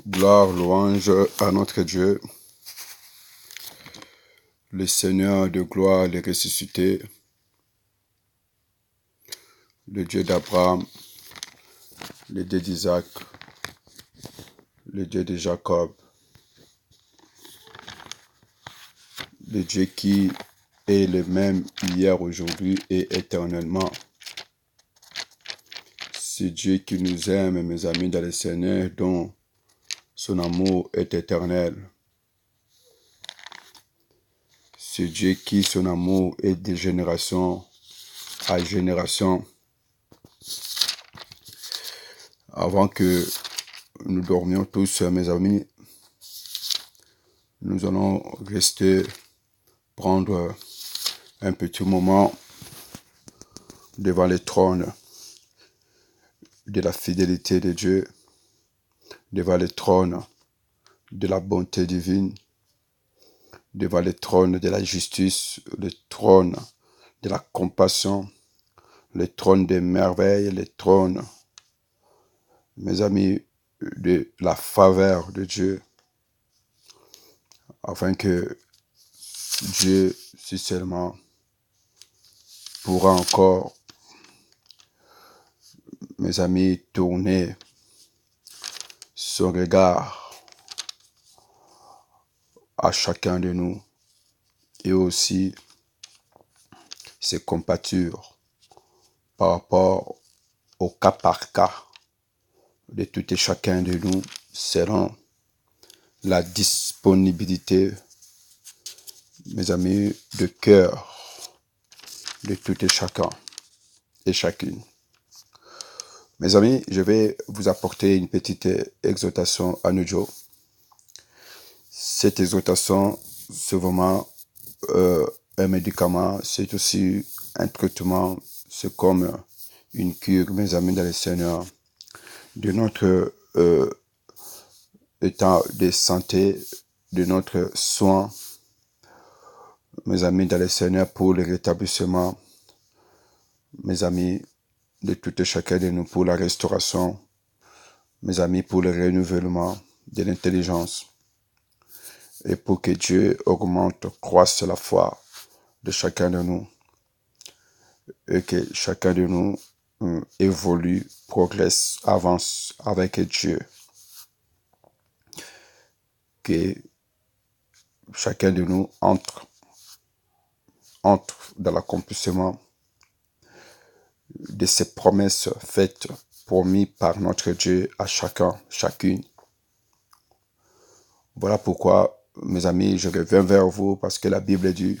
Gloire, louange à notre Dieu, le Seigneur de gloire, le ressuscité, le Dieu d'Abraham, le Dieu d'Isaac, le Dieu de Jacob, le Dieu qui est le même hier, aujourd'hui et éternellement. Ce Dieu qui nous aime, mes amis, dans le Seigneur, dont son amour est éternel. Ce Dieu qui, son amour est de génération à génération. Avant que nous dormions tous, mes amis, nous allons rester, prendre un petit moment devant le trône de la fidélité de Dieu, devant le trône de la bonté divine, devant le trône de la justice, le trône de la compassion, le trône des merveilles, le trône, mes amis, de la faveur de Dieu, afin que Dieu, si seulement, pourra encore, mes amis, tourner son regard à chacun de nous et aussi se compatir par rapport au cas par cas de tout et chacun de nous selon la disponibilité, mes amis, de cœur de tout et chacun et chacune. Mes amis, je vais vous apporter une petite exhortation à audio. Cette exhortation, c'est vraiment un médicament, c'est aussi un traitement, c'est comme une cure, mes amis, dans le Seigneur, de notre état de santé, de notre soin, mes amis, dans le Seigneur, pour le rétablissement, mes amis, de tout et chacun de nous, pour la restauration, mes amis, pour le renouvellement de l'intelligence, et pour que Dieu augmente, croisse la foi de chacun de nous, et que chacun de nous évolue, progresse, avance avec Dieu. Que chacun de nous entre dans l'accomplissement de ces promesses faites, promises par notre Dieu à chacun, chacune. Voilà pourquoi, mes amis, je reviens vers vous parce que la Bible dit: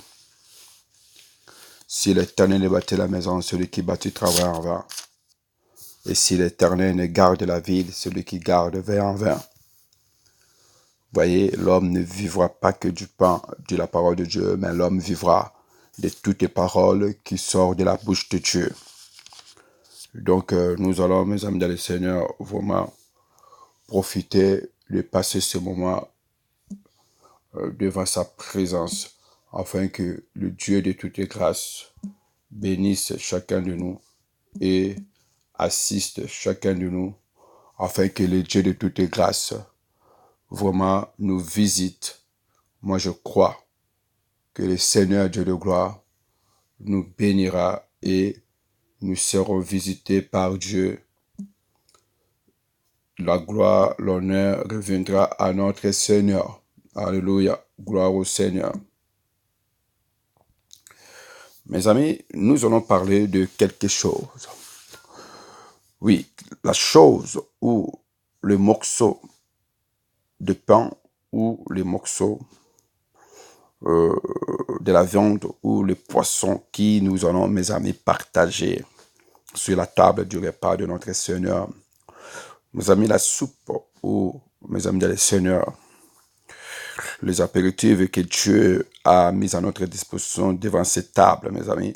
si l'Éternel ne bâtit la maison, celui qui bâtit travaille en vain. Et si l'Éternel ne garde la ville, celui qui garde veille en vain. Voyez, l'homme ne vivra pas que du pain de la parole de Dieu, mais l'homme vivra de toutes les paroles qui sortent de la bouche de Dieu. Donc, nous allons, mes amis dans le Seigneur, vraiment profiter de passer ce moment devant sa présence, afin que le Dieu de toutes les grâces bénisse chacun de nous et assiste chacun de nous, afin que le Dieu de toutes les grâces vraiment nous visite. Moi, je crois que le Seigneur Dieu de gloire nous bénira et nous serons visités par Dieu. La gloire, l'honneur reviendra à notre Seigneur. Alléluia. Gloire au Seigneur. Mes amis, nous allons parler de quelque chose. Oui, la chose ou le morceau de pain ou les morceaux de la viande ou le poisson qui nous allons, mes amis, partager sur la table du repas de notre Seigneur. Mes amis, la soupe ou, mes amis, le Seigneur, les apéritifs que Dieu a mis à notre disposition devant cette table, mes amis,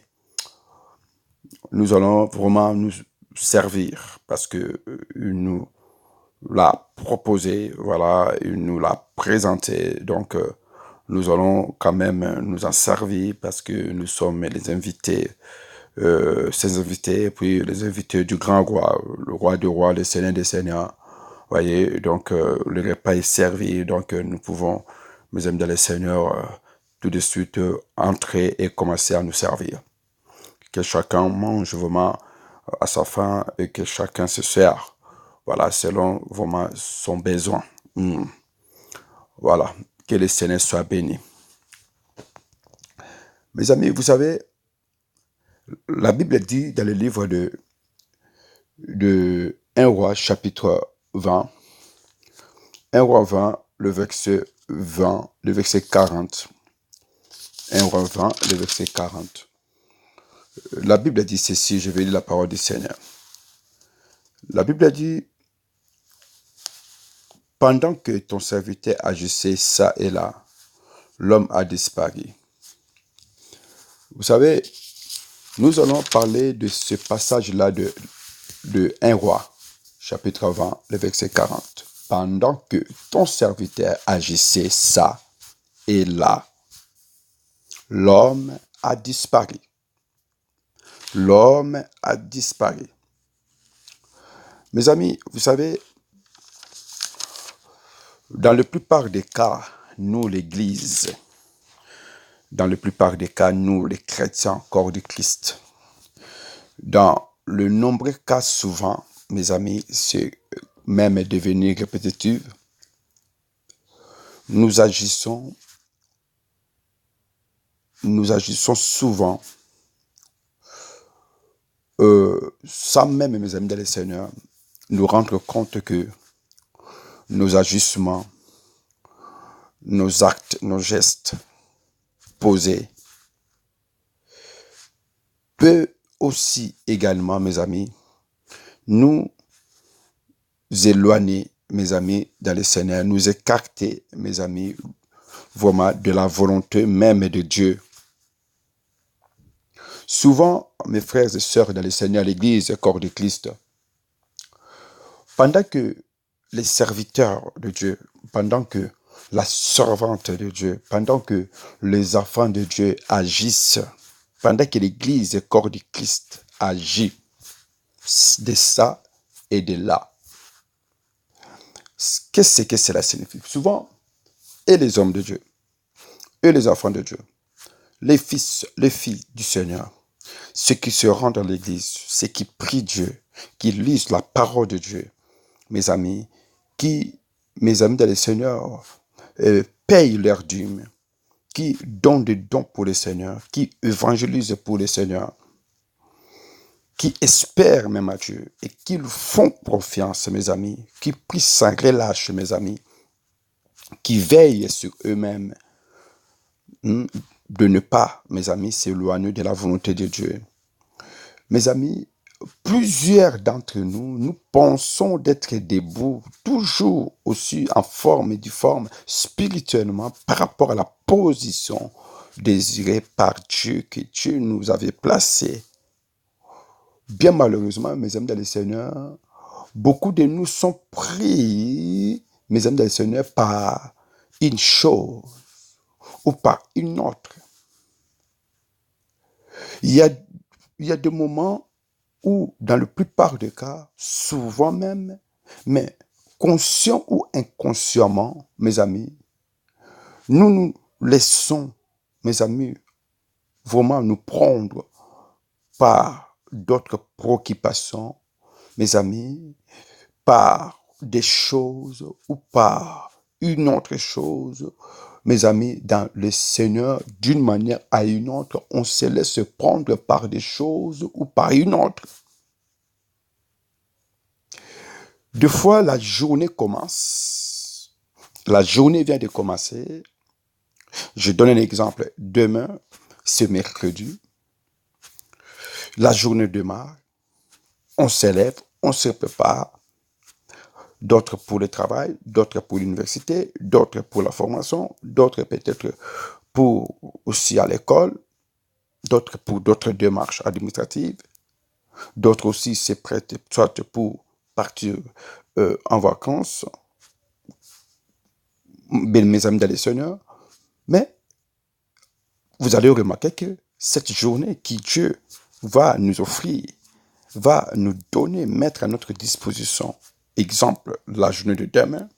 nous allons vraiment nous servir parce que nous l'a proposé, voilà, il nous l'a présenté. Donc, nous allons quand même nous en servir parce que nous sommes les invités, ces invités, puis les invités du grand roi, le roi des rois, le Seigneur des seigneurs. Voyez, donc le repas est servi, donc nous pouvons, mes amis dans le Seigneur, tout de suite entrer et commencer à nous servir. Que chacun mange vraiment à sa faim et que chacun se sert, voilà, selon vraiment son besoin. Voilà, que le Seigneur soit béni. Mes amis, vous savez, la Bible dit dans le livre de 1 roi chapitre 20, 1 roi 20, le verset 20, le verset 40. 1 roi 20, le verset 40. La Bible dit ceci, je vais lire la parole du Seigneur. La Bible dit, pendant que ton serviteur agissait ça et là, l'homme a disparu. Vous savez, nous allons parler de ce passage-là de 1 roi, chapitre 20, le verset 40. Pendant que ton serviteur agissait ça et là, l'homme a disparu. L'homme a disparu. Mes amis, vous savez, dans la plupart des cas, nous, l'Église, dans la plupart des cas, nous, les chrétiens, corps de Christ, dans le nombreux cas, souvent, mes amis, c'est même devenu répétitif, nous agissons souvent sans même, mes amis dans le Seigneur, nous rendre compte que nos agissements, nos actes, nos gestes posés peut aussi également, mes amis, nous éloigner, mes amis, dans le Seigneur, nous écarter, mes amis, vraiment de la volonté même de Dieu. Souvent, mes frères et sœurs dans le Seigneur, l'Église, corps de Christ, pendant que les serviteurs de Dieu, pendant que la servante de Dieu, pendant que les enfants de Dieu agissent, pendant que l'Église, corps de Christ, agit de ça et de là. Qu'est-ce que cela signifie? Souvent, et les hommes de Dieu, et les enfants de Dieu, les fils, les filles du Seigneur, ceux qui se rendent dans l'église, ceux qui prient Dieu, qui lisent la parole de Dieu, mes amis, mes amis dans le Seigneur, payent leurs dîmes, qui donnent des dons pour le Seigneur, qui évangélisent pour le Seigneur, qui espèrent même à Dieu et qui font confiance, mes amis, qui prient sans relâche, mes amis, qui veillent sur eux-mêmes, de ne pas, mes amis, s'éloigner de la volonté de Dieu. Mes amis, plusieurs d'entre nous, nous pensons d'être debout, toujours aussi en forme et difforme, spirituellement, par rapport à la position désirée par Dieu, que Dieu nous avait placée. Bien malheureusement, mes amis dans le Seigneur, beaucoup de nous sont pris, mes amis dans le Seigneur, par une chose ou par une autre. Il y a des moments où, dans la plupart des cas, souvent même, mais conscient ou inconsciemment, mes amis, nous laissons, mes amis, vraiment nous prendre par d'autres préoccupations, mes amis, par des choses ou par une autre chose. Mes amis, dans le Seigneur, d'une manière à une autre, on se laisse prendre par des choses ou par une autre. Deux fois, la journée commence. La journée vient de commencer. Je donne un exemple. Demain, c'est mercredi. La journée démarre. On s'élève, on se prépare. D'autres pour le travail, d'autres pour l'université, d'autres pour la formation, d'autres peut-être pour aussi à l'école, d'autres pour d'autres démarches administratives, d'autres aussi se prêtent soit pour partir en vacances, mes amis dans les Seigneur. Mais vous allez remarquer que cette journée que Dieu va nous offrir, va nous donner, mettre à notre disposition, exemple, la journée de demain,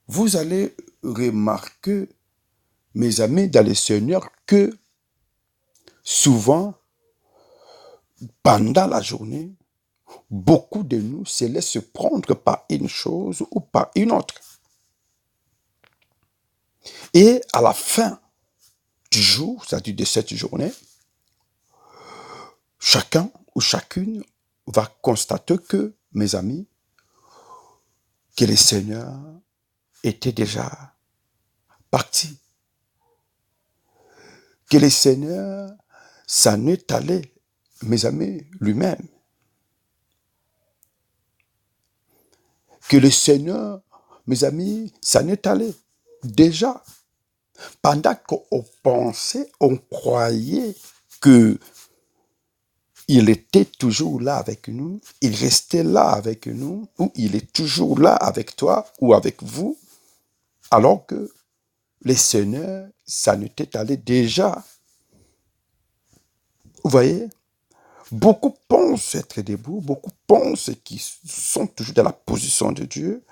vous allez remarquer, mes amis, dans le Seigneur, que souvent, pendant la journée, beaucoup de nous se laissent prendre par une chose ou par une autre. Et à la fin du jour, c'est-à-dire de cette journée, chacun ou chacune va constater que, mes amis, que le Seigneur était déjà parti, que le Seigneur s'en est allé, mes amis, lui-même, que le Seigneur, mes amis, s'en est allé déjà. Pendant qu'on pensait, on croyait que il était toujours là avec nous, il restait là avec nous, ou il est toujours là avec toi ou avec vous, alors que le Seigneur, ça nous était allé déjà. Vous voyez, beaucoup pensent être debout, beaucoup pensent qu'ils sont toujours dans la position de Dieu,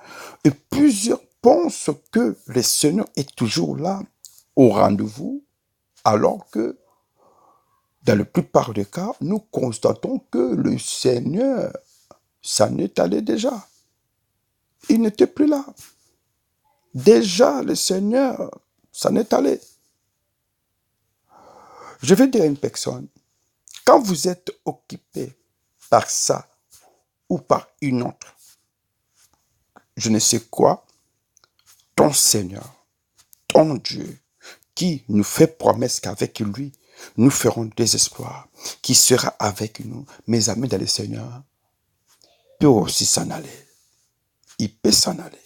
et plusieurs pensent que le Seigneur est toujours là, au rendez-vous, alors que dans la plupart des cas, nous constatons que le Seigneur s'en est allé déjà. Il n'était plus là. Déjà, le Seigneur s'en est allé. Je vais dire à une personne, quand vous êtes occupé par ça ou par une autre, je ne sais quoi, ton Seigneur, ton Dieu, qui nous fait promesse qu'avec lui, nous ferons des espoirs, qui sera avec nous, mes amis dans le Seigneur, peut aussi s'en aller. Il peut s'en aller.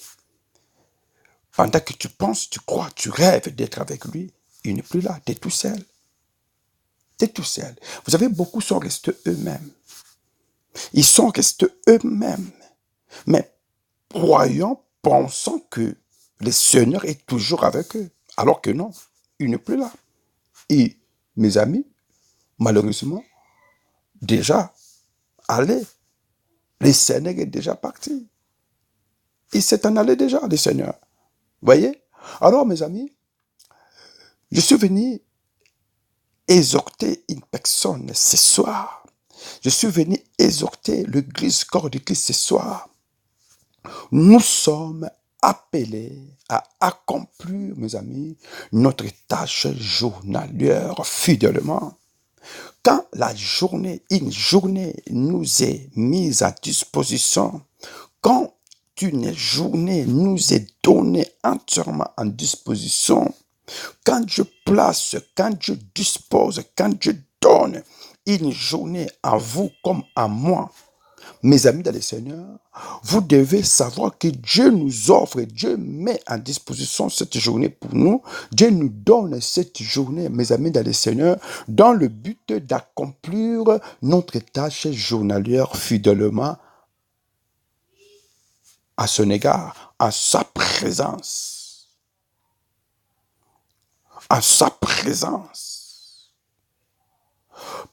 Pendant que tu penses, tu crois, tu rêves d'être avec lui, il n'est plus là, tu es tout seul. Tu es tout seul. Vous savez, beaucoup sont restés eux-mêmes. Ils sont restés eux-mêmes. Mais croyant, pensant que le Seigneur est toujours avec eux. Alors que non, il n'est plus là. Et mes amis, malheureusement, déjà, allez, le Seigneur est déjà parti. Il s'est en allé déjà, le Seigneur. Voyez? Alors, mes amis, je suis venu exhorter une personne ce soir. Je suis venu exhorter l'église corps de Christ ce soir. Nous sommes appelés à accomplir, mes amis, notre tâche journalière fidèlement. Quand une journée nous est mise à disposition, quand une journée nous est donnée entièrement en disposition, quand je place, quand je dispose, quand je donne une journée à vous comme à moi, mes amis dans le Seigneur, vous devez savoir que Dieu nous offre, Dieu met en disposition cette journée pour nous. Dieu nous donne cette journée, mes amis dans le Seigneur, dans le but d'accomplir notre tâche journalière fidèlement à son égard, à sa présence. À sa présence.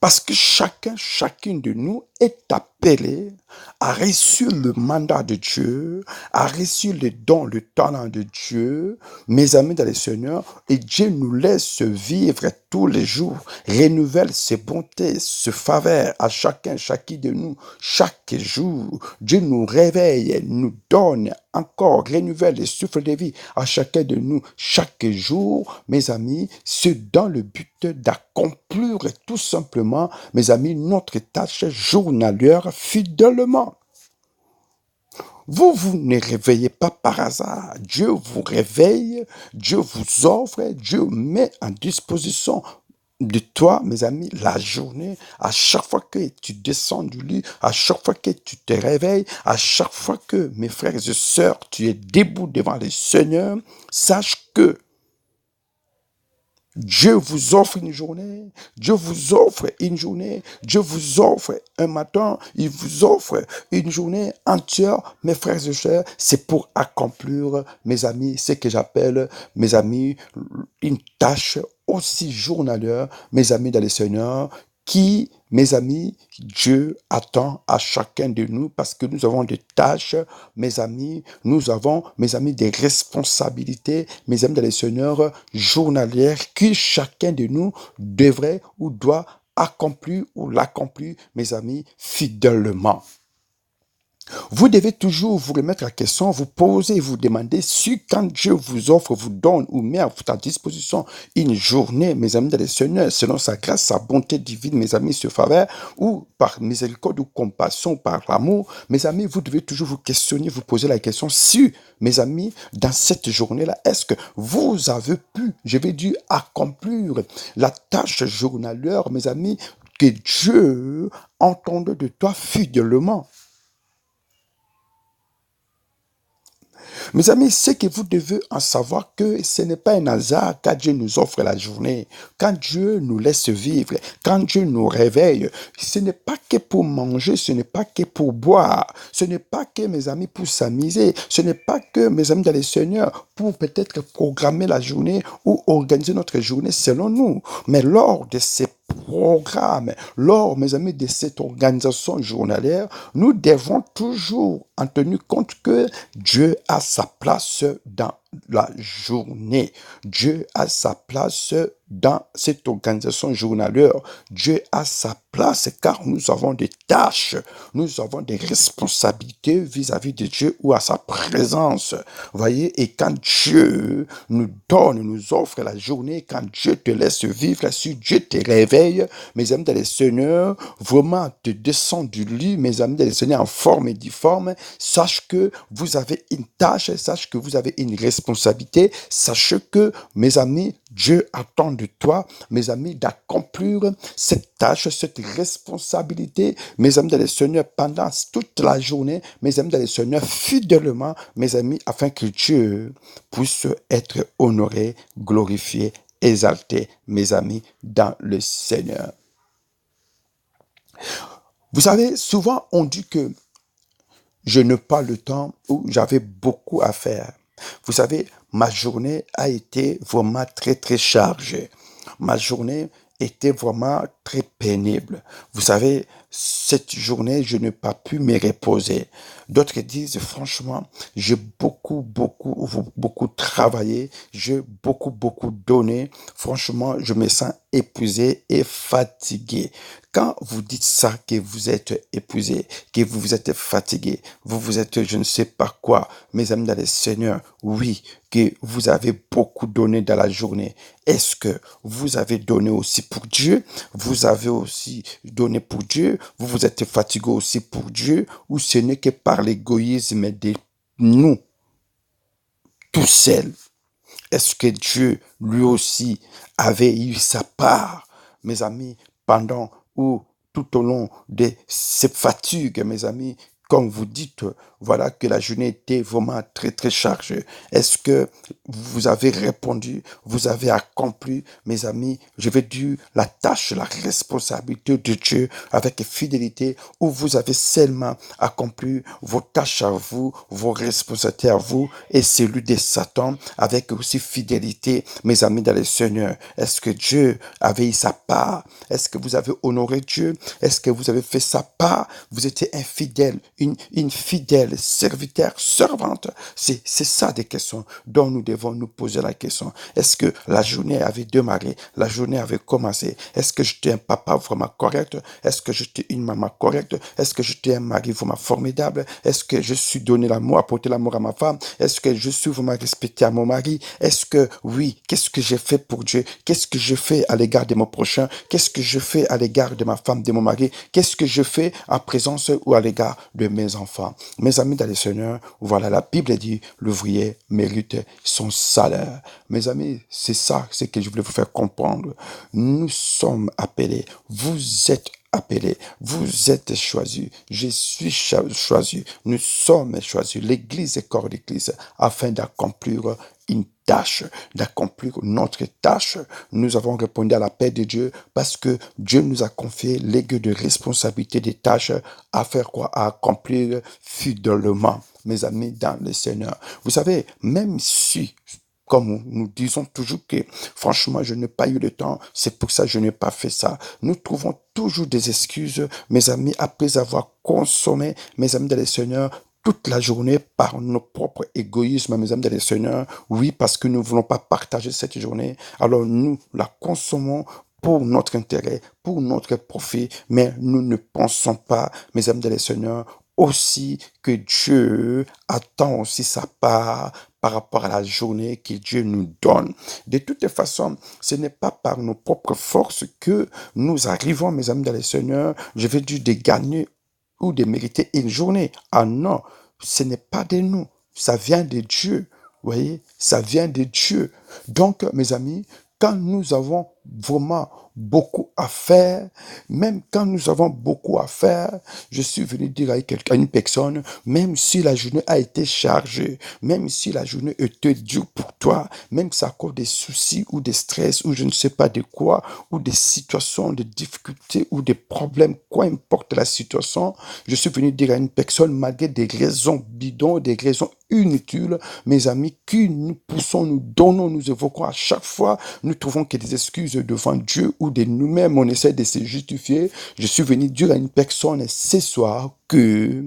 Parce que chacune de nous est appelé à reçu le mandat de Dieu, à reçu le don, le talent de Dieu, mes amis dans le Seigneur, et Dieu nous laisse vivre tous les jours, renouvelle ses bontés, ses faveurs à chacune de nous, chaque jour. Dieu nous réveille, nous donne encore, renouvelle le souffle de vie à chacun de nous, chaque jour, mes amis, c'est dans le but d'accomplir tout simplement, mes amis, notre tâche journalière fidèlement. Vous ne réveillez pas par hasard. Dieu vous réveille, Dieu vous offre, Dieu met en disposition de toi, mes amis, la journée, à chaque fois que tu descends du lit, à chaque fois que tu te réveilles, à chaque fois que, mes frères et sœurs, tu es debout devant le Seigneur, sache que Dieu vous offre une journée, Dieu vous offre une journée, Dieu vous offre un matin, il vous offre une journée entière, mes frères et sœurs, c'est pour accomplir, mes amis, ce que j'appelle, mes amis, une tâche aussi journalière, mes amis dans le Seigneur, qui, mes amis, Dieu attend à chacun de nous parce que nous avons des tâches, mes amis, nous avons, mes amis, des responsabilités, mes amis dans les seigneurs journalières que chacun de nous devrait ou doit accomplir ou l'accomplir, mes amis, fidèlement. Vous devez toujours vous remettre la question, vous poser et vous demander si quand Dieu vous offre, vous donne ou met à votre disposition une journée, mes amis dans le Seigneur, selon sa grâce, sa bonté divine, mes amis, sur faveur, ou par miséricorde ou compassion, par l'amour, mes amis, vous devez toujours vous questionner, vous poser la question si, mes amis, dans cette journée-là, est-ce que vous avez pu, je vais dire, accomplir la tâche journalière, mes amis, que Dieu entende de toi fidèlement. Mes amis, c'est que vous devez en savoir que ce n'est pas un hasard quand Dieu nous offre la journée, quand Dieu nous laisse vivre, quand Dieu nous réveille. Ce n'est pas que pour manger, ce n'est pas que pour boire, ce n'est pas que, mes amis, pour s'amuser, ce n'est pas que, mes amis dans le Seigneur, pour peut-être programmer la journée ou organiser notre journée selon nous. Mais lors de ces programmes, lors, mes amis, de cette organisation journalière, nous devons toujours en tenir compte que Dieu a sa place dans la journée. Dieu a sa place dans cette organisation journalière. Dieu a sa place car nous avons des tâches, nous avons des responsabilités vis-à-vis de Dieu ou à sa présence. Voyez, et quand Dieu nous donne, nous offre la journée, quand Dieu te laisse vivre, si Dieu te réveille, mes amis dans le Seigneur, vraiment te descend du lit, mes amis dans le Seigneur, en forme et difforme, sache que vous avez une tâche, sache que vous avez une responsabilité, sachez que, mes amis, Dieu attend de toi, mes amis, d'accomplir cette tâche, cette responsabilité, mes amis dans le Seigneur, pendant toute la journée, mes amis dans le Seigneur, fidèlement, mes amis, afin que Dieu puisse être honoré, glorifié, exalté, mes amis, dans le Seigneur. Vous savez, souvent on dit que je n'ai pas le temps ou j'avais beaucoup à faire. Vous savez, ma journée a été vraiment très, très chargée. Ma journée était vraiment très pénible. Vous savez, cette journée, je n'ai pas pu me reposer. D'autres disent, franchement, j'ai beaucoup travaillé, j'ai beaucoup donné. Franchement, je me sens épuisé et fatigué. Quand vous dites ça, que vous êtes épuisé, que vous êtes fatigué, vous êtes je ne sais pas quoi, mes amis dans le Seigneur, oui, que vous avez beaucoup donné dans la journée. Est-ce que vous avez donné aussi pour Dieu? Vous avez aussi donné pour Dieu? Vous vous êtes fatigué aussi pour Dieu? Ou ce n'est que par l'égoïsme de nous, tout seuls? Est-ce que Dieu, lui aussi, avait eu sa part, mes amis, pendant ou tout au long de ces fatigues, mes amis, comme vous dites, voilà que la journée était vraiment très, très chargée. Est-ce que vous avez répondu, vous avez accompli, mes amis, je vais dire, la tâche, la responsabilité de Dieu avec fidélité, ou vous avez seulement accompli vos tâches à vous, vos responsabilités à vous, et celui de Satan avec aussi fidélité, mes amis dans le Seigneur. Est-ce que Dieu avait eu sa part? Est-ce que vous avez honoré Dieu? Est-ce que vous avez fait sa part? Vous étiez infidèle, une fidèle serviteur, servante. C'est ça des questions dont nous devons nous poser la question. Est-ce que la journée avait démarré? La journée avait commencé? Est-ce que j'étais un papa vraiment correct? Est-ce que j'étais une maman correcte? Est-ce que j'étais un mari vraiment formidable? Est-ce que je suis donné l'amour, apporté l'amour à ma femme? Est-ce que je suis vraiment respecté à mon mari? Est-ce que, oui, qu'est-ce que j'ai fait pour Dieu? Qu'est-ce que je fais à l'égard de mon prochain? Qu'est-ce que je fais à l'égard de ma femme, de mon mari? Qu'est-ce que je fais en présence ou à l'égard de mes enfants? Mes amis dans le Seigneur, voilà, la Bible dit, l'ouvrier mérite son salaire. Mes amis, c'est ça, c'est que je voulais vous faire comprendre. Nous sommes appelés, vous êtes appelés, vous êtes choisis, je suis choisi, nous sommes choisis, l'Église est corps d'Église, afin d'accomplir une tâche, d'accomplir notre tâche. Nous avons répondu à l'appel de Dieu parce que Dieu nous a confié l'égue de responsabilité des tâches à faire quoi? À accomplir fidèlement, mes amis, dans le Seigneur. Vous savez, même si comme nous disons toujours que, franchement, je n'ai pas eu le temps, c'est pour ça que je n'ai pas fait ça. Nous trouvons toujours des excuses, mes amis, après avoir consommé, mes amis dans le Seigneur, toute la journée par nos propres égoïsmes, mes amis dans le Seigneur. Oui, parce que nous ne voulons pas partager cette journée. Alors nous la consommons pour notre intérêt, pour notre profit, mais nous ne pensons pas, mes amis dans le Seigneur, aussi que Dieu attend aussi sa part par rapport à la journée que Dieu nous donne. De toute façon, ce n'est pas par nos propres forces que nous arrivons, mes amis dans le Seigneur, je vais dire de gagner ou de mériter une journée. Ah non, ce n'est pas de nous, ça vient de Dieu. Vous voyez, ça vient de Dieu. Donc, mes amis, quand nous avons vraiment beaucoup à faire, même quand nous avons beaucoup à faire, je suis venu dire à une personne, même si la journée a été chargée, même si la journée était dure pour toi, même si ça cause des soucis ou des stress ou je ne sais pas de quoi, ou des situations de difficultés ou des problèmes, quoi importe la situation, je suis venu dire à une personne, malgré des raisons bidons, des raisons inutiles, mes amis, qui nous poussons, nous donnons, nous évoquons à chaque fois, nous trouvons que des excuses devant Dieu ou de nous-mêmes, on essaie de se justifier. Je suis venu dire à une personne ce soir que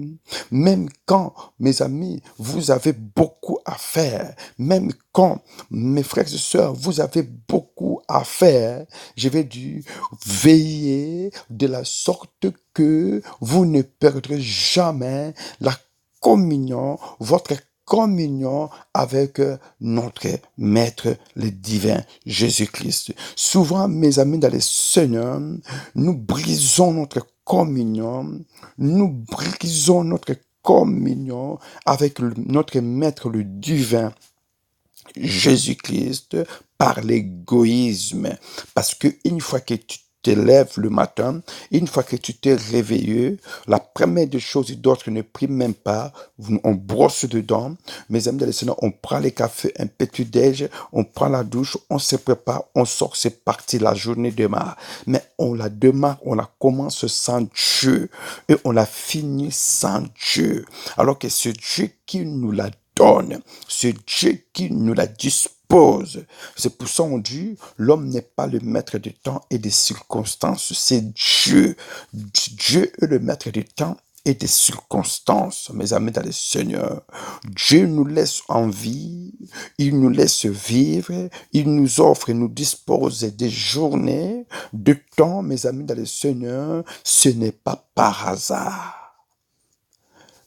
même quand, mes amis, vous avez beaucoup à faire, même quand, mes frères et sœurs, vous avez beaucoup à faire, je vais dire, veillez de la sorte que vous ne perdrez jamais la communion, votre communion avec notre Maître, le divin Jésus-Christ. Souvent, mes amis dans le Seigneur, nous brisons notre communion, nous brisons notre communion avec notre Maître, le divin Jésus-Christ, par l'égoïsme. Parce que une fois que tu te lèves le matin, une fois que tu t'es réveillé, la première des choses, d'autres ne prient même pas, on brosse dedans, mes amis de Seigneur, on prend les cafés, un petit déj, on prend la douche, on se prépare, on sort, c'est parti, la journée démarre. Mais on la démarre, on la commence sans Dieu et on la finit sans Dieu. Alors que c'est Dieu qui nous la donne, c'est Dieu qui nous la dispose. C'est pour ça qu'on dit, l'homme n'est pas le maître du temps et des circonstances, c'est Dieu. Dieu est le maître du temps et des circonstances, mes amis dans le Seigneur. Dieu nous laisse en vie, il nous laisse vivre, il nous offre et nous dispose des journées, de temps, mes amis dans le Seigneur, ce n'est pas par hasard.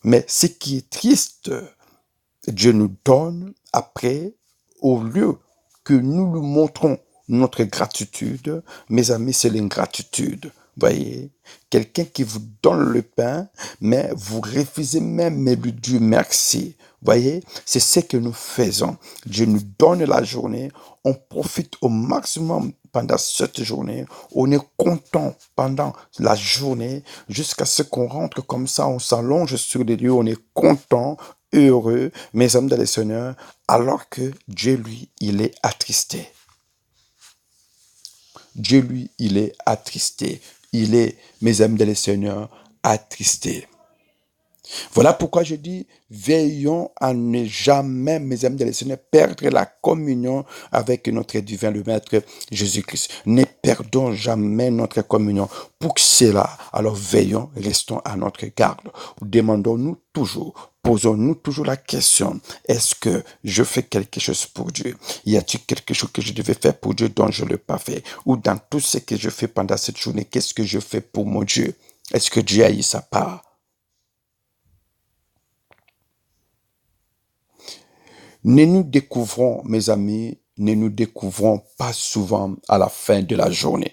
Mais ce qui est triste, Dieu nous donne après, au lieu que nous lui montrons notre gratitude, mes amis, c'est l'ingratitude. Voyez, quelqu'un qui vous donne le pain, mais vous refusez même de lui dire merci. Voyez, c'est ce que nous faisons. Dieu nous donne la journée, on profite au maximum pendant cette journée, on est content pendant la journée, jusqu'à ce qu'on rentre comme ça, on s'allonge sur les lieux, on est content, heureux, mes amis dans le Seigneur, alors que Dieu, lui, il est attristé. Dieu, lui, il est attristé. Il est, mes amis dans le Seigneur, attristé. Voilà pourquoi je dis, veillons à ne jamais, mes amis dans le Seigneur, perdre la communion avec notre divin le Maître Jésus-Christ. Ne perdons jamais notre communion. Pour cela, alors veillons, restons à notre garde. Demandons-nous toujours, posons-nous toujours la question, est-ce que je fais quelque chose pour Dieu? Y a-t-il quelque chose que je devais faire pour Dieu dont je ne l'ai pas fait? Ou dans tout ce que je fais pendant cette journée, qu'est-ce que je fais pour mon Dieu? Est-ce que Dieu a eu sa part? Ne nous découvrons, mes amis, ne nous découvrons pas souvent à la fin de la journée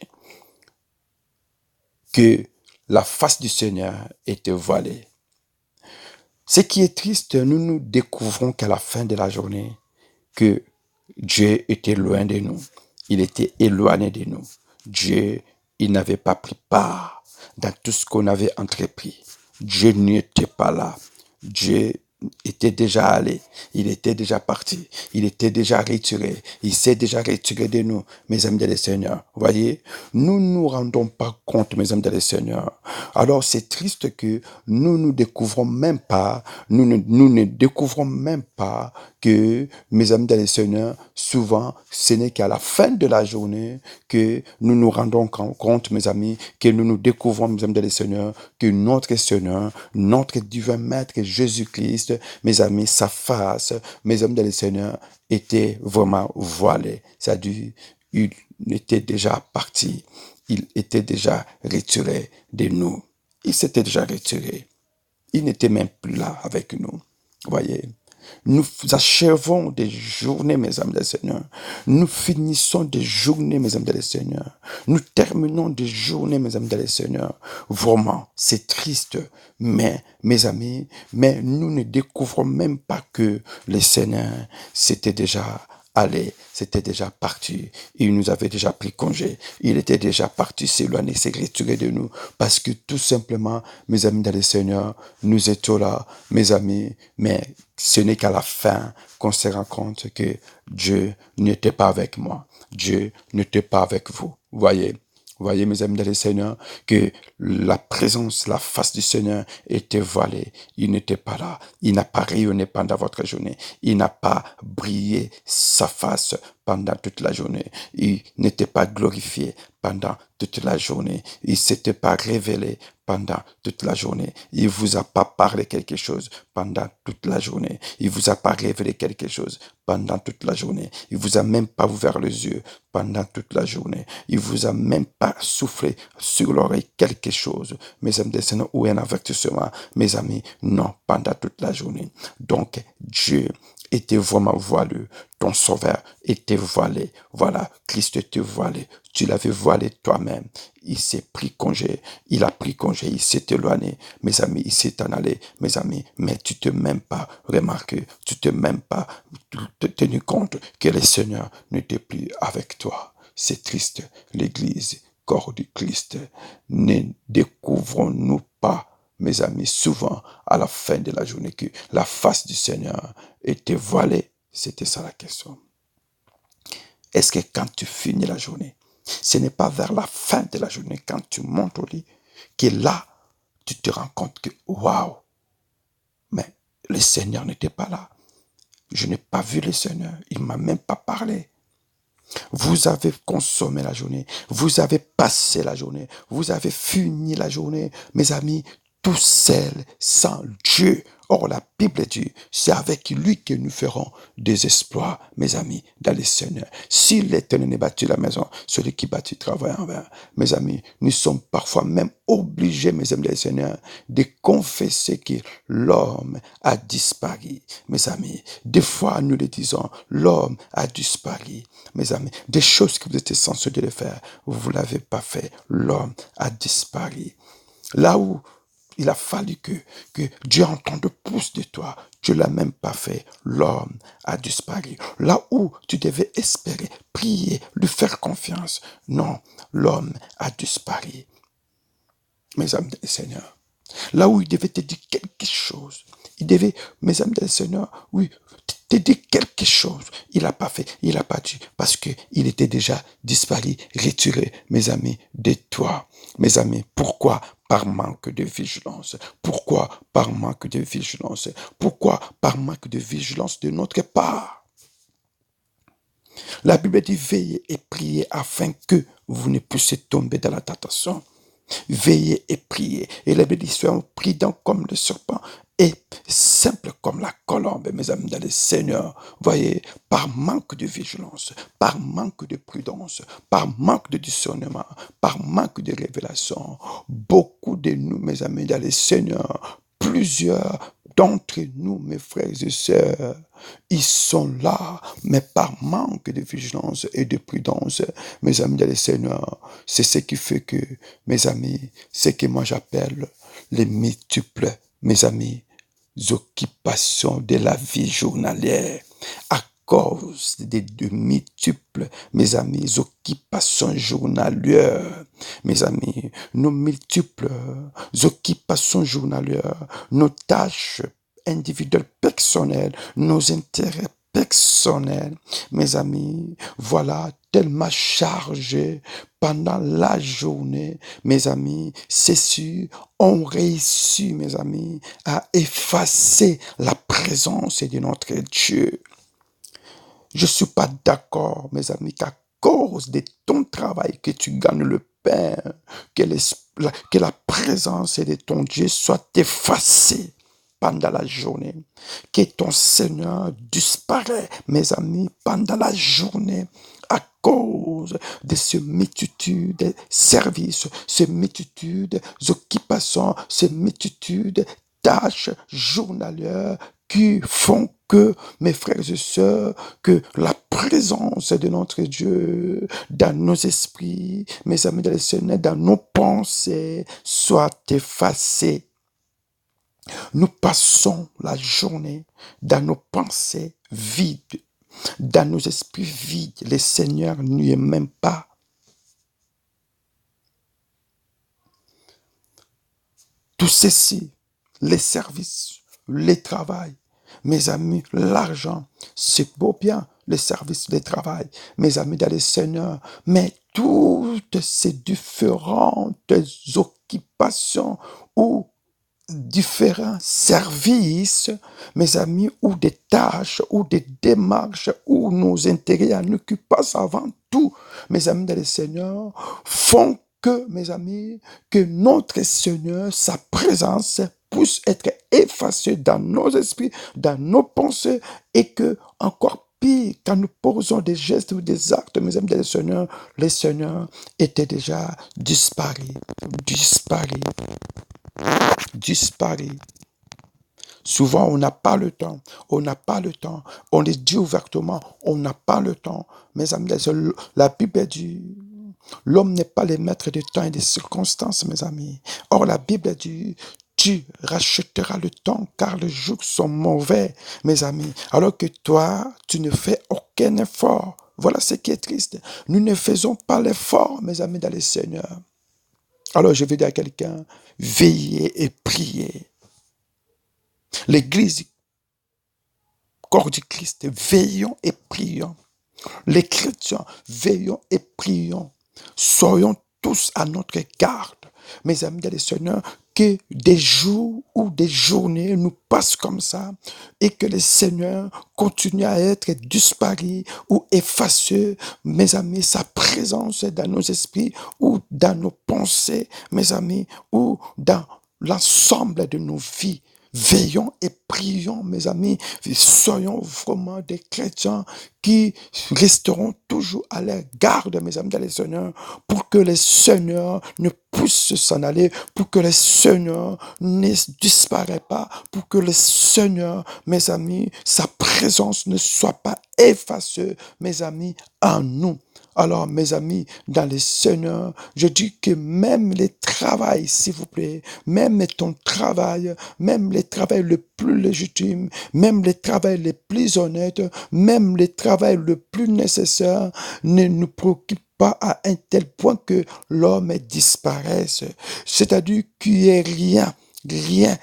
que la face du Seigneur était voilée. Ce qui est triste, nous nous découvrons qu'à la fin de la journée que Dieu était loin de nous. Il était éloigné de nous. Dieu, il n'avait pas pris part dans tout ce qu'on avait entrepris. Dieu n'était pas là. Dieu, était déjà allé, il était déjà parti, il était déjà retiré, il s'est déjà retiré de nous, mes amis de Seigneur. Voyez, nous ne nous rendons pas compte, mes amis de Seigneur. Alors c'est triste que nous ne découvrons même pas, nous ne découvrons même pas que, mes amis de Seigneur, souvent, ce n'est qu'à la fin de la journée que nous nous rendons compte, mes amis, que nous nous découvrons, mes amis de Seigneur, que notre Seigneur, notre divin Maître Jésus-Christ, mes amis, sa face, mes amis dans le Seigneur, était vraiment voilée. C'est-à-dire, il était déjà parti. Il était déjà retiré de nous. Il s'était déjà retiré. Il n'était même plus là avec nous. Voyez, nous achevons des journées, mes amis du Seigneur. Nous finissons des journées, mes amis du Seigneur. Nous terminons des journées, mes amis du Seigneur. Vraiment, c'est triste, mais, mes amis, mais nous ne découvrons même pas que le Seigneur, c'était déjà allé, c'était déjà parti. Il nous avait déjà pris congé. Il était déjà parti s'éloigner, s'est retiré de nous. Parce que tout simplement, mes amis dans le Seigneur, nous étions là, mes amis, mais ce n'est qu'à la fin qu'on se rend compte que Dieu n'était pas avec moi. Dieu n'était pas avec vous. Voyez, mes amis dans le Seigneur, que la présence, la face du Seigneur était voilée. Il n'était pas là. Il n'a pas rayonné pendant votre journée. Il n'a pas brillé sa face pendant toute la journée. Il n'était pas glorifié pendant toute la journée. Il s'était pas révélé pendant toute la journée. Il vous a pas parlé quelque chose pendant toute la journée. Il vous a pas révélé quelque chose pendant toute la journée. Il vous a même pas ouvert les yeux pendant toute la journée. Il vous a même pas soufflé sur l'oreille quelque chose. Mes amis des Seigneur, ou un avertissement. Mes amis, non, pendant toute la journée. Donc, Dieu était vraiment voileux. Ton sauveur était voilé. Voilà, Christ était voilé. Tu l'avais voilé toi-même. Il s'est pris congé. Il a pris congé. Il s'est éloigné. Mes amis, il s'est en allé. Mes amis, mais tu t'es même pas remarqué. Tu t'es même pas tenu compte que le Seigneur n'était plus avec toi. C'est triste. L'Église, corps du Christ, ne découvrons-nous pas, mes amis, souvent à la fin de la journée, que la face du Seigneur était voilée? C'était ça la question. Est-ce que quand tu finis la journée, ce n'est pas vers la fin de la journée, quand tu montes au lit, que là, tu te rends compte que, waouh, mais le Seigneur n'était pas là. Je n'ai pas vu le Seigneur. Il ne m'a même pas parlé. Vous avez consommé la journée. Vous avez passé la journée. Vous avez fini la journée. Mes amis, tout seul, sans Dieu. Or, la Bible dit, c'est avec lui que nous ferons des exploits, mes amis, dans le Seigneur. Si l'Éternel ne bâtit la maison, celui qui bâtit travaille en vain. Mes amis, nous sommes parfois même obligés, mes amis, le Seigneur, de confesser que l'homme a disparu. Mes amis, des fois, nous le disons, l'homme a disparu. Mes amis, des choses que vous étiez censés de faire, vous ne l'avez pas fait. L'homme a disparu. Là où il a fallu que Dieu entende plus de toi. Tu ne l'as même pas fait. L'homme a disparu. Là où tu devais espérer, prier, lui faire confiance. Non, l'homme a disparu. Mes amis du Seigneur. Là où il devait te dire quelque chose. Il devait, mes amis du Seigneur, oui, te dire quelque chose. Il n'a pas fait, il n'a pas dit, parce qu'il était déjà disparu, retiré, mes amis, de toi. Mes amis, pourquoi? Par manque de vigilance. Pourquoi? Par manque de vigilance. Pourquoi? Par manque de vigilance de notre part. La Bible dit, veillez et priez afin que vous ne puissiez tomber dans la tentation. Veillez et priez. Et la Bible dit, soyons prudents comme le serpent et simple comme la colombe, mes amis, dans le Seigneur. Voyez, par manque de vigilance, par manque de prudence, par manque de discernement, par manque de révélation, beaucoup de nous, mes amis, dans le Seigneur, plusieurs d'entre nous, mes frères et sœurs, ils sont là, mais par manque de vigilance et de prudence, mes amis dans le Seigneur, c'est ce qui fait que, mes amis, ce que moi j'appelle les multiples, mes amis, occupations de la vie journalière, à cause de multiples, mes amis, occupations journalières, mes amis, nos multiples occupations journalières, nos tâches individuels personnels, nos intérêts personnels. Mes amis, voilà, tellement chargé pendant la journée, mes amis, c'est sûr, on réussit, mes amis, à effacer la présence de notre Dieu. Je ne suis pas d'accord, mes amis, qu'à cause de ton travail, que tu gagnes le pain, que la présence de ton Dieu soit effacée pendant la journée. Que ton Seigneur disparaît, mes amis, pendant la journée à cause de ce multitude de services, ce multitude d'occupations, ce multitude de tâches journalières qui font que, mes frères et sœurs, que la présence de notre Dieu dans nos esprits, mes amis dans le Seigneur, dans nos pensées, soit effacée. Nous passons la journée dans nos pensées vides, dans nos esprits vides. Le Seigneur n'y est même pas. Tout ceci, les services, le travail, mes amis, l'argent, c'est beau bien, les services, le travail, mes amis dans le Seigneur, mais toutes ces différentes occupations ou différents services, mes amis, ou des tâches, ou des démarches, ou nos intérêts en occupation avant tout, mes amis dans le Seigneur, font que, mes amis, que notre Seigneur, sa présence puisse être effacée dans nos esprits, dans nos pensées, et que, encore pire, quand nous posons des gestes ou des actes, mes amis dans le Seigneur était déjà disparu, disparu. Disparaît. Souvent, on n'a pas le temps. On n'a pas le temps. On le dit ouvertement, on n'a pas le temps. Mes amis, la Bible dit, l'homme n'est pas le maître du temps et des circonstances, mes amis. Or, la Bible dit, tu rachèteras le temps car les jours sont mauvais, mes amis. Alors que toi, tu ne fais aucun effort. Voilà ce qui est triste. Nous ne faisons pas l'effort, mes amis, dans le Seigneur. Alors, je vais dire à quelqu'un, veillez et priez. L'Église, corps du Christ, veillons et prions. Les chrétiens, veillons et prions. Soyons tous à notre garde. Mes amis dans le Seigneur, que des jours ou des journées nous passent comme ça et que le Seigneur continue à être disparu ou effacé, mes amis, sa présence dans nos esprits ou dans nos pensées, mes amis, ou dans l'ensemble de nos vies. Veillons et prions, mes amis. Soyons vraiment des chrétiens qui resteront toujours à leur garde, mes amis, dans le Seigneur, pour que le Seigneur ne puisse s'en aller, pour que le Seigneur ne disparaisse pas, pour que le Seigneur, mes amis, sa présence ne soit pas effacée, mes amis, en nous. Alors, mes amis, dans le Seigneur, je dis que même les travails, s'il vous plaît, même ton travail, même les travails les plus légitimes, même les travails les plus honnêtes, même les travails les plus nécessaires, ne nous préoccupent pas à un tel point que l'homme disparaisse. C'est-à-dire qu'il n'y ait rien. Rien,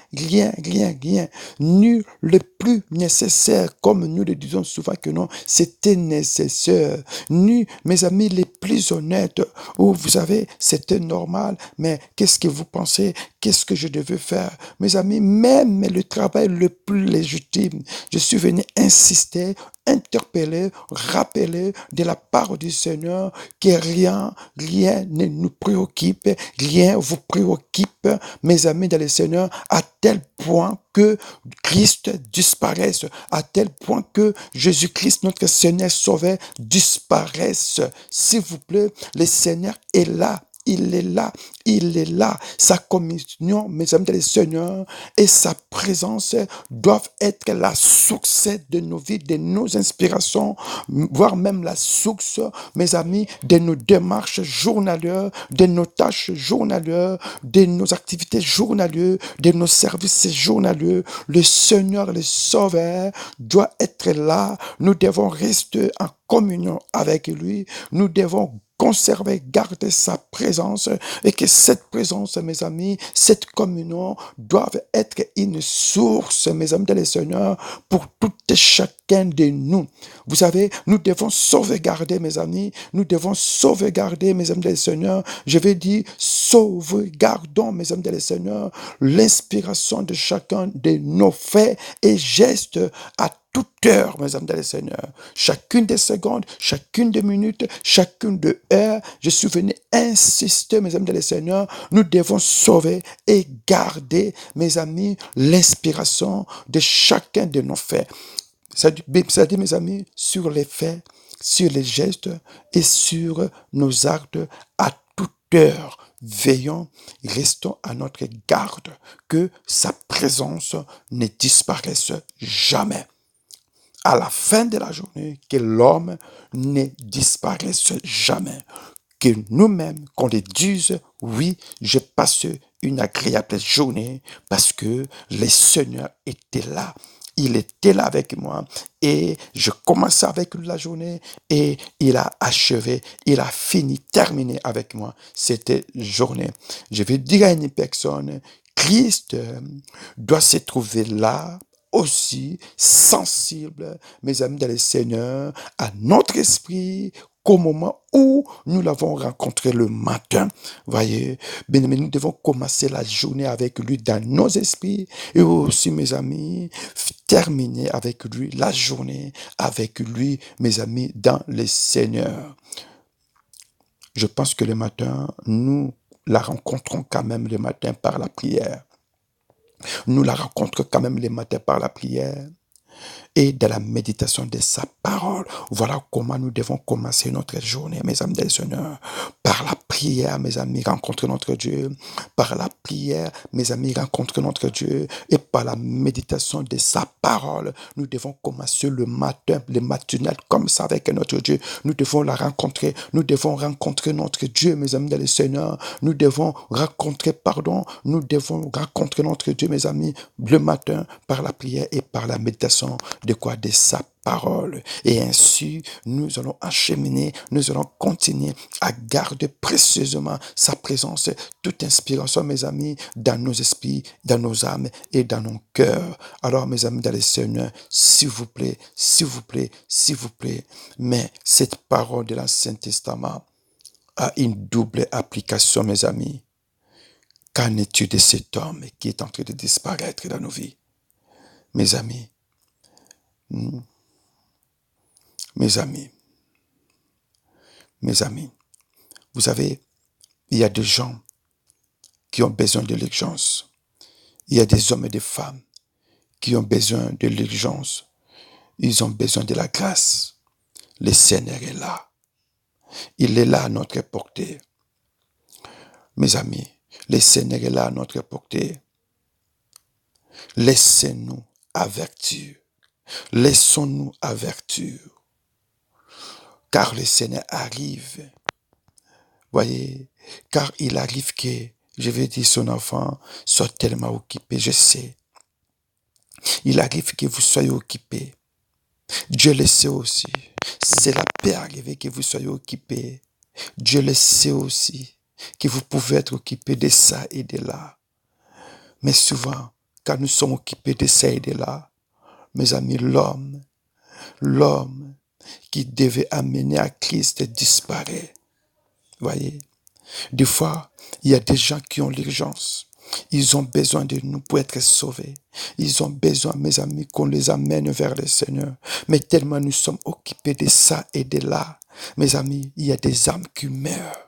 nul le plus nécessaire, comme nous le disons souvent que non, c'était nécessaire. Nul, mes amis, les plus honnêtes, où vous savez, c'était normal, mais qu'est-ce que vous pensez? Qu'est-ce que je devais faire? Mes amis, même le travail le plus légitime, je suis venu insister, interpeller, rappeler de la part du Seigneur que rien ne nous préoccupe, rien vous préoccupe, mes amis dans le Seigneur, à tel point que Christ disparaisse, à tel point que Jésus-Christ, notre Seigneur Sauveur, disparaisse. S'il vous plaît, le Seigneur est là. Il est là, il est là. Sa communion, mes amis dans le Seigneur, et sa présence doivent être la source de nos vies, de nos inspirations, voire même la source, mes amis, de nos démarches journalières, de nos tâches journalières, de nos activités journalières, de nos services journaliers. Le Seigneur, le Sauveur, doit être là. Nous devons rester en communion avec lui. Nous devons conserver, garder sa présence et que cette présence, mes amis, cette communion doivent être une source, mes amis dans le Seigneur, pour tout et chacun de nous. Vous savez, nous devons sauvegarder, mes amis, nous devons sauvegarder, mes amis dans le Seigneur. Je vais dire, sauvegardons, mes amis dans le Seigneur, l'inspiration de chacun de nos faits et gestes à toute heure, mes amis dans le Seigneur. Chacune des secondes, chacune des minutes, chacune des heures, je suis venu insister, mes amis dans le Seigneur, nous devons sauver et garder, mes amis, l'inspiration de chacun de nos faits. Ça dit, mes amis, sur les faits, sur les gestes et sur nos actes à toute heure. Veillons, restons à notre garde, que sa présence ne disparaisse jamais. À la fin de la journée, que l'homme ne disparaisse jamais. Que nous-mêmes, qu'on les dise, oui, je passe une agréable journée parce que le Seigneur était là. Il était là avec moi et je commençais avec lui la journée et il a achevé, il a fini, terminé avec moi cette journée. Je vais dire à une personne, Christ doit se trouver là aussi sensible, mes amis dans le Seigneur, à notre esprit, qu'au moment où nous l'avons rencontré le matin. Voyez, bien aimés, nous devons commencer la journée avec lui dans nos esprits et aussi, mes amis, terminer avec lui la journée, avec lui, mes amis, dans le Seigneur. Je pense que le matin, nous la rencontrons quand même le matin par la prière. Nous la rencontrons quand même le matin par la prière et de la méditation de sa parole. Voilà comment nous devons commencer notre journée, mes amis des Seigneur. Par la prière, mes amis, rencontrer notre Dieu. Par la prière, mes amis, rencontrer notre Dieu. Et par la méditation de sa parole, nous devons commencer le matin, le matinal comme ça avec notre Dieu. Nous devons la rencontrer. Nous devons rencontrer notre Dieu, mes amis des Seigneur. Nous devons rencontrer notre Dieu, mes amis, le matin par la prière et par la méditation de quoi? De sa parole. Et ainsi, nous allons acheminer, nous allons continuer à garder précieusement sa présence, toute inspiration, mes amis, dans nos esprits, dans nos âmes et dans nos cœurs. Alors, mes amis, dans le Seigneur, s'il vous plaît, s'il vous plaît, s'il vous plaît, mais cette parole de l'Ancien Testament a une double application, mes amis. Qu'en es-tu de cet homme qui est en train de disparaître dans nos vies? Mes amis, mes amis, vous savez, il y a des gens qui ont besoin de l'urgence. Il y a des hommes et des femmes qui ont besoin de l'urgence. Ils ont besoin de la grâce. Le Seigneur est là. Il est là à notre portée. Mes amis, le Seigneur est là à notre portée. Laissez-nous avertir. Laissons-nous avertir. Car le Seigneur arrive. Voyez, car il arrive que, je vais dire, son enfant soit tellement occupé, je sais. Il arrive que vous soyez occupé. Dieu le sait aussi. Cela peut arriver que vous soyez occupé. Dieu le sait aussi que vous pouvez être occupé de ça et de là. Mais souvent, quand nous sommes occupés de ça et de là, mes amis, l'homme qui devait amener à Christ disparaît. Voyez, des fois, il y a des gens qui ont l'urgence. Ils ont besoin de nous pour être sauvés. Ils ont besoin, mes amis, qu'on les amène vers le Seigneur. Mais tellement nous sommes occupés de ça et de là, mes amis, il y a des âmes qui meurent.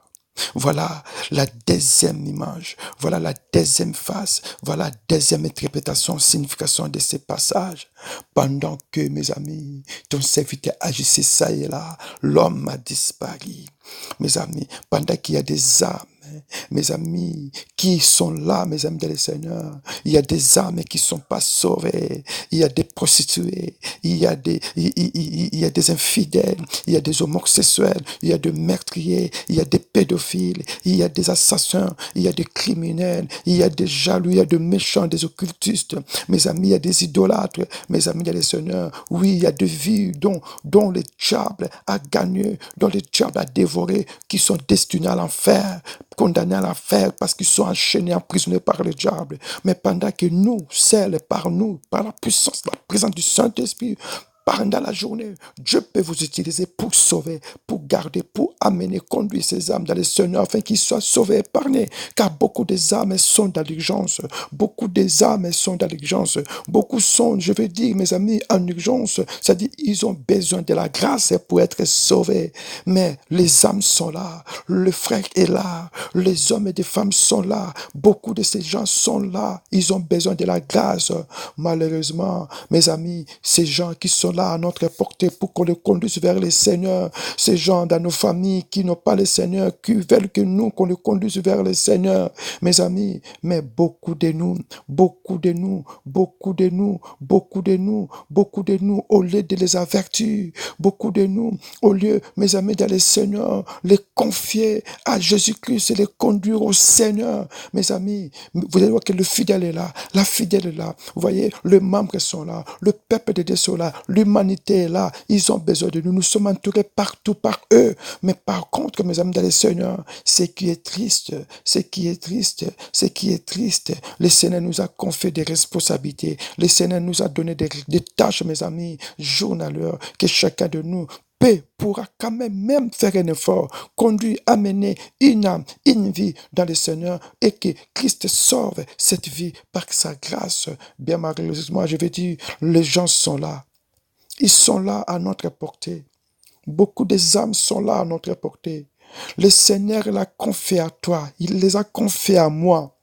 Voilà la deuxième image, voilà la deuxième face, voilà la deuxième interprétation, signification de ces passages. Pendant que, mes amis, ton serviteur agissait ça et là, l'homme a disparu. Mes amis, pendant qu'il y a des âmes Mes amis, qui sont là, mes amis dans le Seigneur. Il y a des âmes qui ne sont pas sauvées. Il y a des prostituées. Il y a des infidèles. Il y a des homosexuels. Il y a des meurtriers. Il y a des pédophiles. Il y a des assassins. Il y a des criminels. Il y a des jaloux. Il y a des méchants, des occultistes. Mes amis, il y a des idolâtres. Mes amis dans le Seigneur. Oui, il y a des vies dont le diable a gagné, dont le diable a dévoré, qui sont destinés à l'enfer, condamnés à l'enfer parce qu'ils sont enchaînés, emprisonnés par le diable. Mais pendant que nous, celles par nous, par la puissance, la présence du Saint-Esprit, pendant la journée, Dieu peut vous utiliser pour sauver, pour garder, pour amener, conduire ces âmes dans le Seigneur afin qu'ils soient sauvés, épargnés. Car beaucoup des âmes sont dans l'urgence. Beaucoup des âmes sont dans l'urgence. Beaucoup sont, je veux dire, mes amis, en urgence. C'est-à-dire, ils ont besoin de la grâce pour être sauvés. Mais les âmes sont là. Le frère est là. Les hommes et les femmes sont là. Beaucoup de ces gens sont là. Ils ont besoin de la grâce. Malheureusement, mes amis, ces gens qui sont là à notre portée pour qu'on les conduise vers le Seigneur, ces gens dans nos familles qui n'ont pas le Seigneur, qui veulent que nous, qu'on les conduise vers le Seigneur, mes amis, mais beaucoup de nous, au lieu de les avertir, beaucoup de nous, au lieu, mes amis, d'aller Seigneur, les confier à Jésus-Christ et les conduire au Seigneur, mes amis, vous allez voir que le fidèle est là, la fidèle est là, vous voyez, les membres sont là, le peuple de Dieu sont là, l'humanité est là, ils ont besoin de nous, nous sommes entourés partout par eux, mais par contre, mes amis dans le Seigneur, ce qui est triste, le Seigneur nous a confié des responsabilités, le Seigneur nous a donné des tâches, mes amis, journalières, que chacun de nous pourra quand même faire un effort, conduire, amener une âme, une vie dans le Seigneur et que Christ sauve cette vie par sa grâce. Bien malheureusement, je vais dire, les gens sont là. Ils sont là à notre portée. Beaucoup des âmes sont là à notre portée. Le Seigneur l'a confié à toi. Il les a confiés à moi.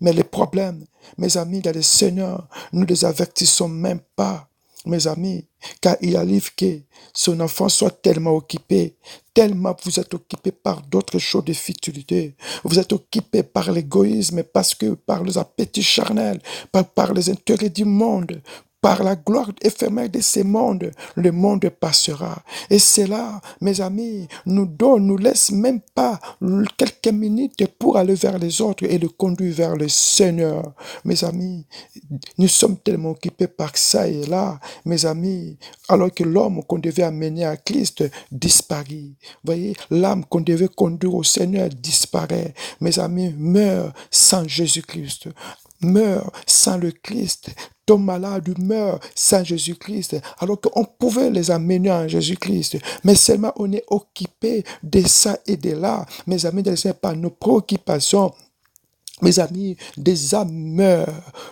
Mais les problèmes, mes amis, dans le Seigneur, nous ne les avertissons même pas. Mes amis, car il arrive que son enfant soit tellement occupé, tellement vous êtes occupé par d'autres choses de futilité. Vous êtes occupé par l'égoïsme, parce que par les appétits charnels, par les intérêts du monde, par la gloire éphémère de ce monde, le monde passera. Et cela, mes amis, nous laisse même pas quelques minutes pour aller vers les autres et le conduire vers le Seigneur. Mes amis, nous sommes tellement occupés par ça et là, mes amis, alors que l'homme qu'on devait amener à Christ disparaît. Voyez, l'âme qu'on devait conduire au Seigneur disparaît. Mes amis, meurt sans Jésus-Christ. Meurt sans le Christ. Ton malade meurt sans Jésus-Christ, alors qu'on pouvait les amener à Jésus-Christ. Mais seulement on est occupé de ça et de là. Mes amis, par nos préoccupations. Mes amis, des âmes meurent,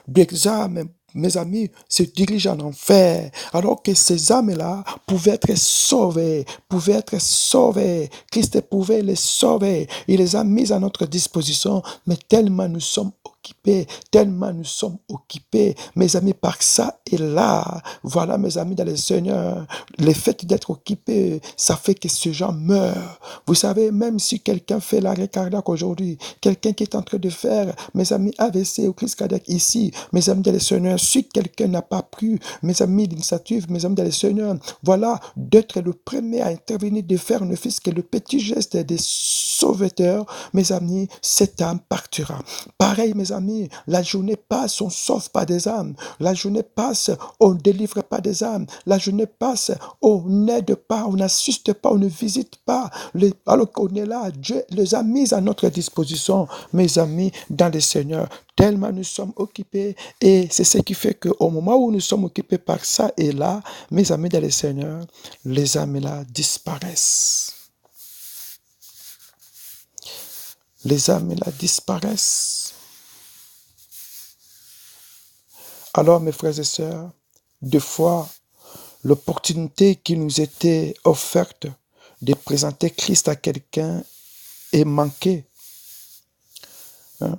des âmes, mes amis, se dirigent en enfer, alors que ces âmes-là pouvaient être sauvées, Christ pouvait les sauver, il les a mis à notre disposition, mais tellement nous sommes occupés, mes amis, par ça et là. Voilà, mes amis, dans le Seigneur, le fait d'être occupé, ça fait que ces gens meurent. Vous savez, même si quelqu'un fait l'arrêt cardiaque aujourd'hui, quelqu'un qui est en train de faire, mes amis, AVC ou crise cardiaque ici, mes amis dans le Seigneur, si quelqu'un n'a pas pris, mes amis, l'initiative, mes amis dans le Seigneur, voilà, d'être le premier à intervenir, de faire ne fût-ce que le petit geste des sauveteurs, mes amis, cette âme partira. Pareil, mes amis, la journée passe, on ne sauve pas des âmes. La journée passe, on ne délivre pas des âmes. La journée passe, on n'aide pas, on n'assiste pas, on ne visite pas. Alors qu'on est là, Dieu les a mis à notre disposition, mes amis, dans le Seigneur. Tellement nous sommes occupés, et c'est ce qui fait qu'au moment où nous sommes occupés par ça et là, mes amis dans le Seigneur, les âmes là disparaissent. Les âmes là disparaissent. Alors, mes frères et sœurs, des fois, l'opportunité qui nous était offerte de présenter Christ à quelqu'un est manquée. Hein?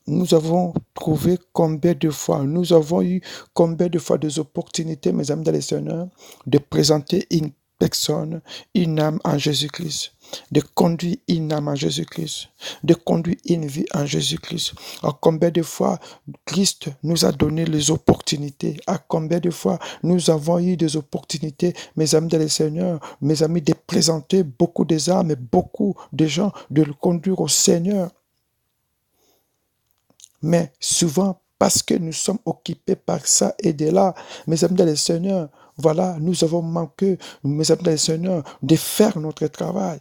Nous avons trouvé combien de fois, nous avons eu combien de fois des opportunités, mes amis dans les Seigneur, de présenter une personne, une âme en Jésus-Christ. de conduire une âme en Jésus-Christ, de conduire une vie en Jésus-Christ. À combien de fois Christ nous a donné les opportunités, à combien de fois nous avons eu des opportunités, mes amis dans le Seigneur, mes amis, de présenter beaucoup des âmes et beaucoup de gens, de le conduire au Seigneur. Mais souvent, parce que nous sommes occupés par ça et de là, mes amis dans le Seigneur, voilà, nous avons manqué, mes amis dans le Seigneur, de faire notre travail.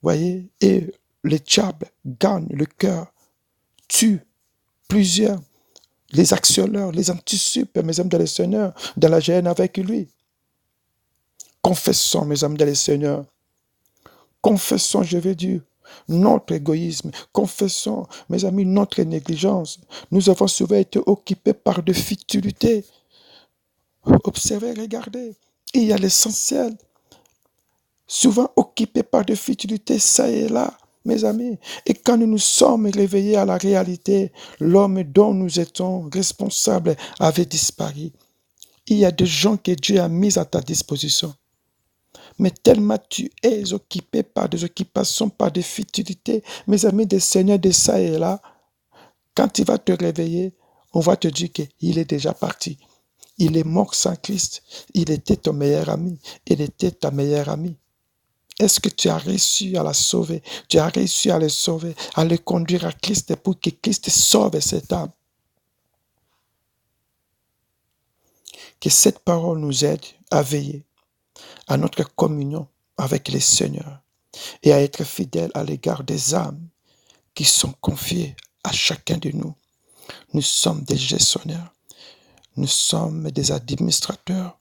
Voyez, et le diable gagne le cœur, tue plusieurs, les actionneurs, les anticipent, mes amis dans le Seigneur, dans la gêne avec lui. Confessons, mes amis dans le Seigneur, confessons, je vais dire, notre égoïsme, confessons, mes amis, notre négligence. Nous avons souvent été occupés par de futilités. Observez, regardez, il y a l'essentiel. Souvent occupés par de futilités, ça et là, mes amis. Et quand nous nous sommes réveillés à la réalité, l'homme dont nous étions responsables avait disparu. Il y a des gens que Dieu a mis à ta disposition. Mais tellement tu es occupé par des occupations, par des futilités, mes amis, des seigneurs de ça et là, quand tu vas te réveiller, on va te dire qu'il est déjà parti. Il est mort sans Christ. Il était ton meilleur ami. Il était ta meilleure amie. Est-ce que tu as réussi à la sauver? Tu as réussi à le sauver, à le conduire à Christ pour que Christ sauve cette âme. Que cette parole nous aide à veiller à notre communion avec le Seigneur et à être fidèles à l'égard des âmes qui sont confiées à chacun de nous. Nous sommes des gestionnaires, nous sommes des administrateurs,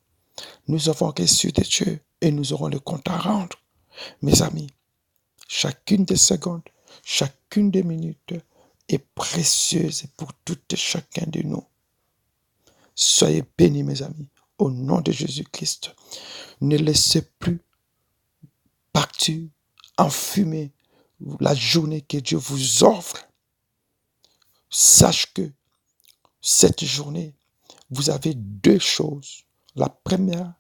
nous avons reçu de Dieu et nous aurons le compte à rendre. Mes amis, chacune des secondes, chacune des minutes est précieuse pour tout et chacun de nous. Soyez bénis, mes amis, au nom de Jésus-Christ. Ne laissez plus partir en fumée la journée que Dieu vous offre. Sache que cette journée, vous avez deux choses. La première,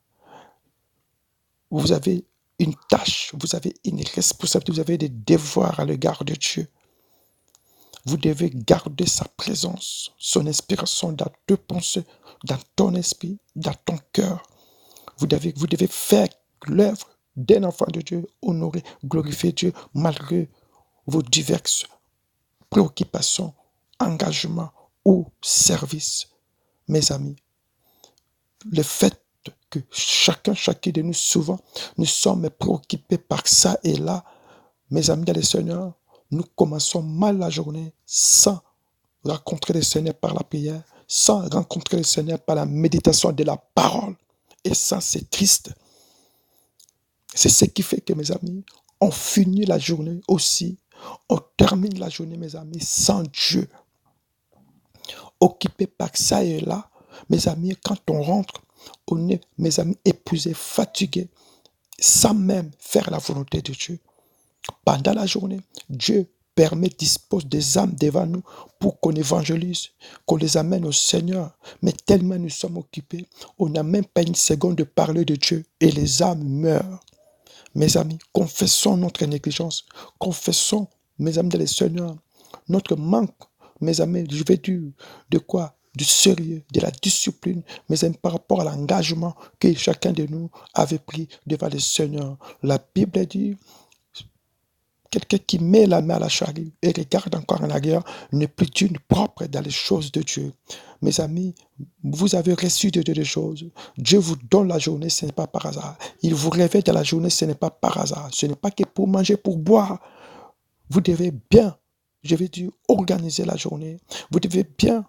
vous avez une tâche, vous avez une responsabilité, vous avez des devoirs à l'égard de Dieu. Vous devez garder sa présence, son inspiration dans tes pensées, dans ton esprit, dans ton cœur. Vous devez faire l'œuvre d'un enfant de Dieu, honorer, glorifier Dieu malgré vos diverses préoccupations, engagements ou services. Mes amis, le fait que chacun de nous, souvent, nous sommes préoccupés par ça et là, mes amis dans le Seigneur, nous commençons mal la journée sans rencontrer le Seigneur par la prière, sans rencontrer le Seigneur par la méditation de la parole. Et ça, c'est triste. C'est ce qui fait que, mes amis, on finit la journée aussi, on termine la journée, mes amis, sans Dieu. Occupé par ça et là, mes amis, quand on rentre, on est, mes amis, épuisés, fatigués, sans même faire la volonté de Dieu. Pendant la journée, Dieu dispose des âmes devant nous pour qu'on évangélise, qu'on les amène au Seigneur. Mais tellement nous sommes occupés, on n'a même pas une seconde de parler de Dieu et les âmes meurent. Mes amis, confessons notre négligence, confessons, mes amis, dans le Seigneur, notre manque, mes amis, je vais dire de quoi? Du sérieux, de la discipline, mes amis, par rapport à l'engagement que chacun de nous avait pris devant le Seigneur. La Bible dit, quelqu'un qui met la main à la charrue et regarde encore en arrière n'est plus digne propre dans les choses de Dieu. Mes amis, vous avez reçu de Dieu des choses. Dieu vous donne la journée, ce n'est pas par hasard. Il vous réveille dans la journée, ce n'est pas par hasard. Ce n'est pas que pour manger, pour boire. Vous devez bien, je vais dire, organiser la journée. Vous devez bien,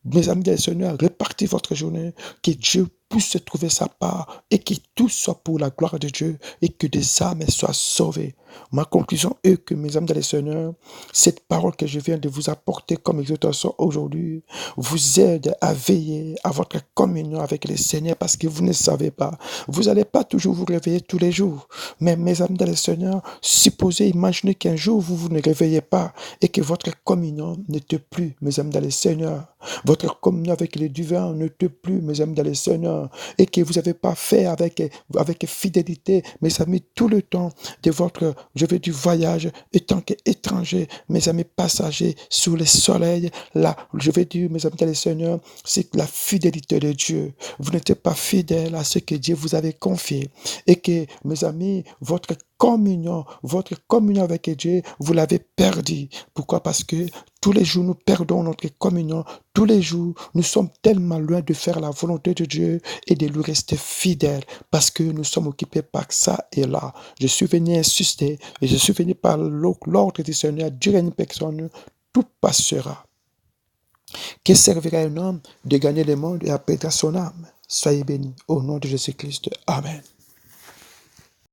mes amis des Seigneur, répartir votre journée, que Dieu puisse trouver sa part et que tout soit pour la gloire de Dieu et que des âmes soient sauvées. Ma conclusion est que, mes amis dans le Seigneur, cette parole que je viens de vous apporter comme exhortation aujourd'hui vous aide à veiller à votre communion avec le Seigneur parce que vous ne savez pas. Vous n'allez pas toujours vous réveiller tous les jours. Mais, mes amis dans le Seigneur, supposez, imaginez qu'un jour vous ne réveillez pas et que votre communion n'était plus, mes amis dans le Seigneur. Votre communion avec le divin n'était plus, mes amis dans le Seigneur. Seigneur, et que vous n'avez pas fait avec fidélité, mes amis, tout le temps de votre, je veux du voyage, étant qu'étranger, mes amis, passagers sous le soleil, là, je veux dire, mes amis, dans le Seigneur, c'est la fidélité de Dieu. Vous n'êtes pas fidèle à ce que Dieu vous avait confié, et que, mes amis, votre communion avec Dieu, vous l'avez perdu. Pourquoi? Parce que tous les jours, nous perdons notre communion. Tous les jours, nous sommes tellement loin de faire la volonté de Dieu et de lui rester fidèles parce que nous sommes occupés par ça et là. Je suis venu insister et je suis venu par l'ordre du Seigneur dire à une personne, tout passera. Que servira un homme de gagner le monde et à perdre son âme? Soyez bénis au nom de Jésus-Christ. Amen.